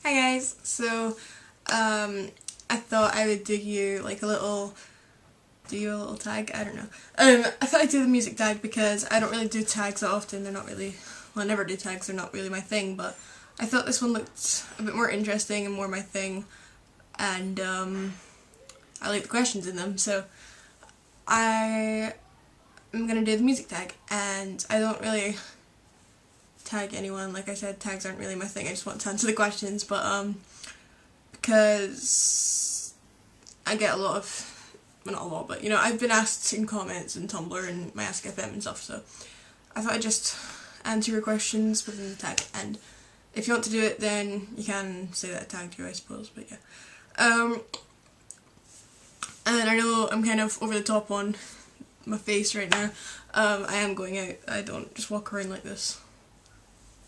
Hi guys, so I thought I would do you like a little tag, I don't know. I thought I'd do the music tag because I don't really do tags that often. They're not really, well, I never do tags, they're not really my thing, but I thought this one looked a bit more interesting and more my thing, and I like the questions in them, so I am gonna do the music tag. And I don't really tag anyone, like I said, tags aren't really my thing. I just want to answer the questions, but because I get a lot of, well, not a lot, but you know, I've been asked in comments and Tumblr and my askfm and stuff, so I thought I'd just answer your questions within the tag. And if you want to do it, then you can say that I tagged you, I suppose, but yeah. And I know I'm kind of over the top on my face right now. I am going out. I don't just walk around like this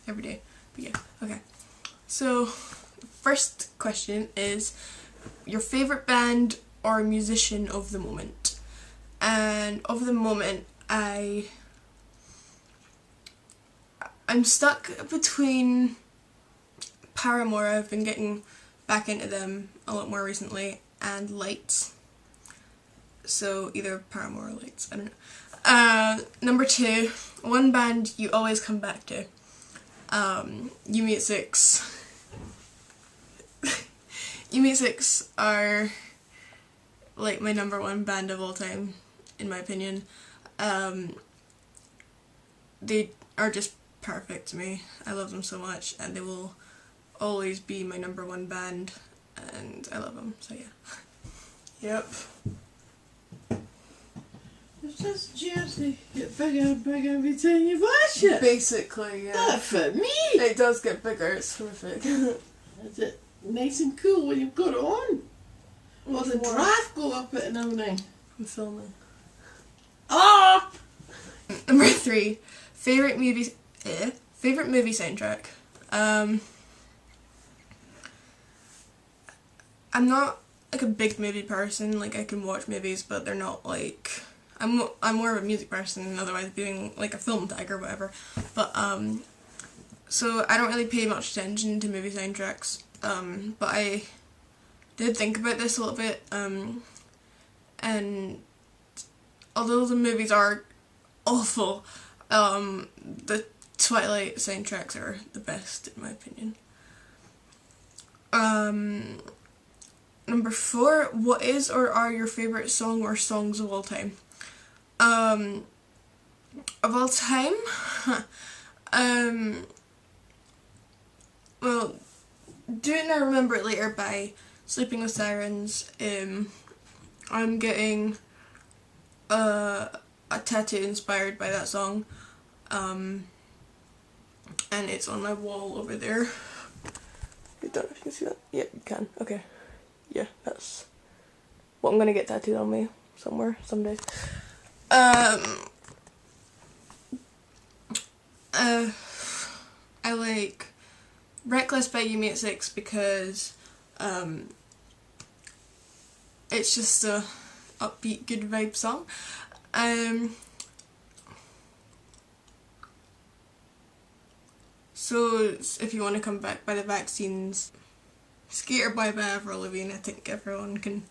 every day. But yeah, okay. So, first question is your favourite band or musician of the moment. And of the moment, I'm stuck between Paramore. I've been getting back into them a lot more recently, and Lights. So either Paramore or Lights, I don't know. Number 2, one band you always come back to. You Meet Six. You Meet Six are like my number 1 band of all time, in my opinion. They are just perfect to me. I love them so much, and they will always be my number 1 band, and I love them, so yeah. Yep. It's just Jersey. Get bigger and bigger every time you wash it. Basically, yeah. Not for me. It does get bigger, it's horrific. Is it nice and cool when you've got it on? Will the draft go up it and everything? I'm filming. Ah! Number 3, favorite movie soundtrack. I'm not like a big movie person. Like, I can watch movies, but they're not like, I'm more of a music person, otherwise being like a film tag or whatever. But so I don't really pay much attention to movie soundtracks. But I did think about this a little bit. And although the movies are awful, the Twilight soundtracks are the best in my opinion. Number 4, what is or are your favourite song or songs of all time? Of all time? Well, Do It Now, Remember It Later by Sleeping with Sirens. I'm getting a tattoo inspired by that song, and it's on my wall over there. I don't know if you can see that. Yeah, you can. Okay. Yeah, that's what I'm gonna get tattooed on me somewhere, someday. I like Reckless by You Meet Six because it's just a upbeat, good vibe song. So if you want to come back by the Vaccines, Skater Boy by Avril Lavigne. I think everyone can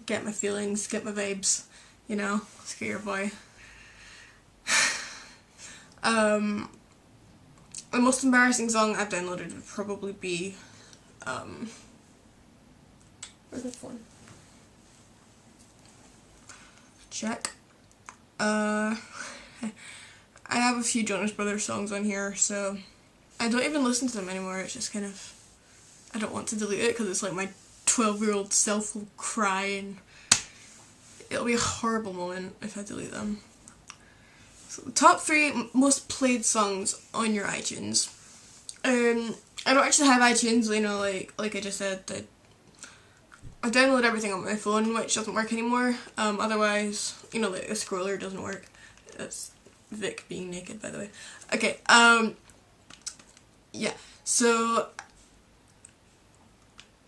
get my feelings, get my vibes, you know, Skater Boy. The most embarrassing song I've downloaded would probably be, where's the phone? Check. I have a few Jonas Brothers songs on here, so I don't even listen to them anymore. It's just kind of, I don't want to delete it because it's like my 12-year-old self will cry and it'll be a horrible moment if I delete them. So the top 3 most played songs on your iTunes. I don't actually have iTunes, you know, like I just said, I download everything on my phone, which doesn't work anymore. Otherwise, you know, the scroller doesn't work. That's Vic being naked, by the way. Okay, yeah, so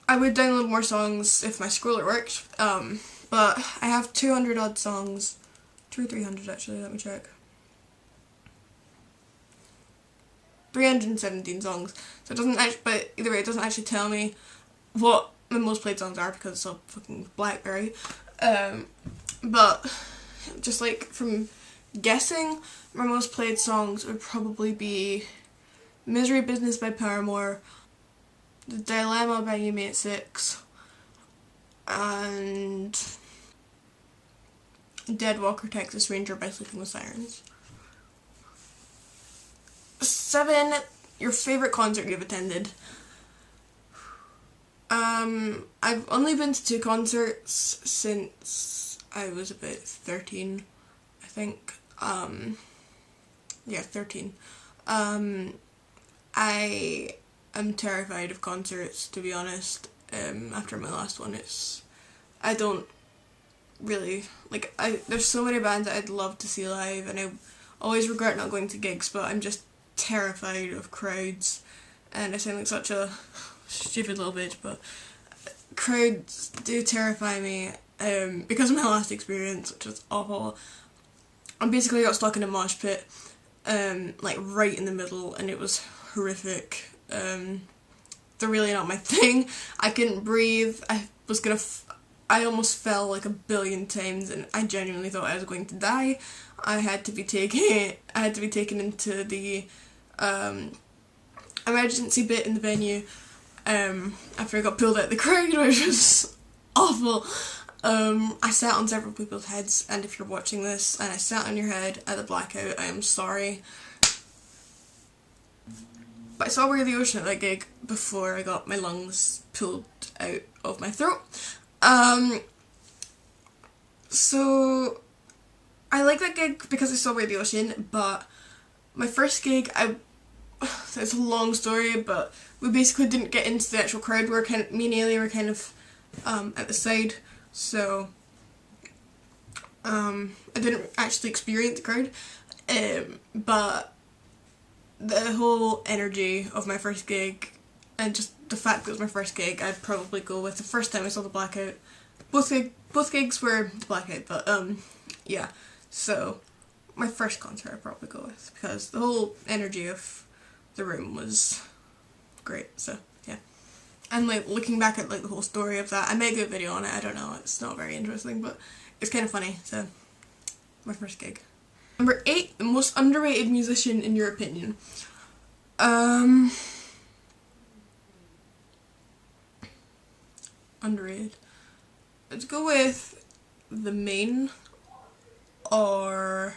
I would download more songs if my scroller worked, but I have 200 odd songs, 200 or 300 actually, let me check. 317 songs. So it doesn't actually, but either way, it doesn't actually tell me what my most played songs are because it's a fucking BlackBerry. But just like from guessing, my most played songs would probably be Misery Business by Paramore, The Dilemma by You Mate Six, and Dead Walker Texas Ranger by Sleeping with Sirens. 7. Your favourite concert you've attended. I've only been to 2 concerts since I was about 13, I think. Yeah, 13. I am terrified of concerts, to be honest. After my last one, I don't really, like, there's so many bands that I'd love to see live, and I always regret not going to gigs, but I'm just terrified of crowds, and I sound like such a stupid little bitch, but crowds do terrify me, because of my last experience, which was awful. I basically got stuck in a mosh pit, like right in the middle, and it was horrific. They're really not my thing. I couldn't breathe. I almost fell like 1 billion times, and I genuinely thought I was going to die. I had to be taken into the emergency bit in the venue after I got pulled out of the crowd, which was awful. I sat on several people's heads, and if you're watching this and I sat on your head at the Blackout, I am sorry. But I saw Where the Ocean at that gig before I got my lungs pulled out of my throat. So I like that gig because I saw Where the Ocean, but my first gig, it's a long story, but we basically didn't get into the actual crowd. Me and Ellie were kind of at the side, so I didn't actually experience the crowd, but the whole energy of my first gig, and just the fact that it was my first gig, I'd probably go with the first time I saw the Blackout. Both gigs were the Blackout, but yeah, so my first concert I'd probably go with, because the whole energy of the room was great, so yeah. And like looking back at like the whole story of that, I made a good video on it, I don't know, it's not very interesting, but it's kind of funny, so my first gig. Number 8, the most underrated musician in your opinion. Underrated. Let's go with The Main, or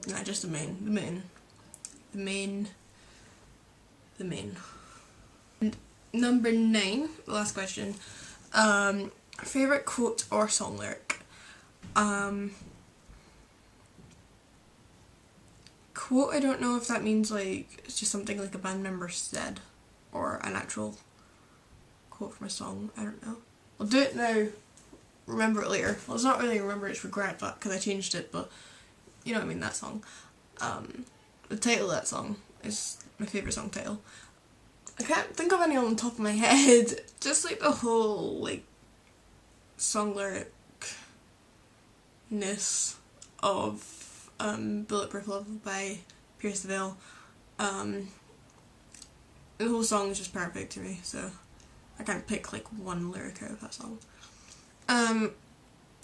nah, just The Main. And number 9, the last question. Favorite quote or song lyric. Quote, I don't know if that means like it's just something like a band member said, or an actual quote from a song. I don't know. I'll do it now, remember it later. Well, it's not really remember, it's regret, but because I changed it, but you know what I mean, that song. The title of that song is my favourite song title. I can't think of any on the top of my head. Just like the whole like song lyricness of Bulletproof Love by Pierce the Veil. The whole song is just perfect to me, so I can't pick like one lyric out of that song. I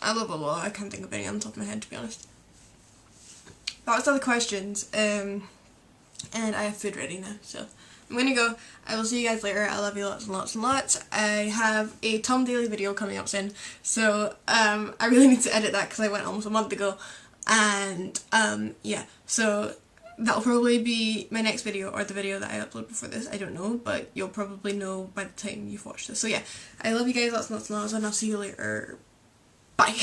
love it a lot. I can't think of any on the top of my head, to be honest. That was all the questions, and I have food ready now, so I'm gonna go. I will see you guys later. I love you lots and lots and lots. I have a Tom Daly video coming up soon, so I really need to edit that because I went almost a month ago, and yeah, so that'll probably be my next video, or the video that I upload before this, I don't know, but you'll probably know by the time you've watched this. So yeah, I love you guys lots and lots and lots, and I'll see you later. Bye.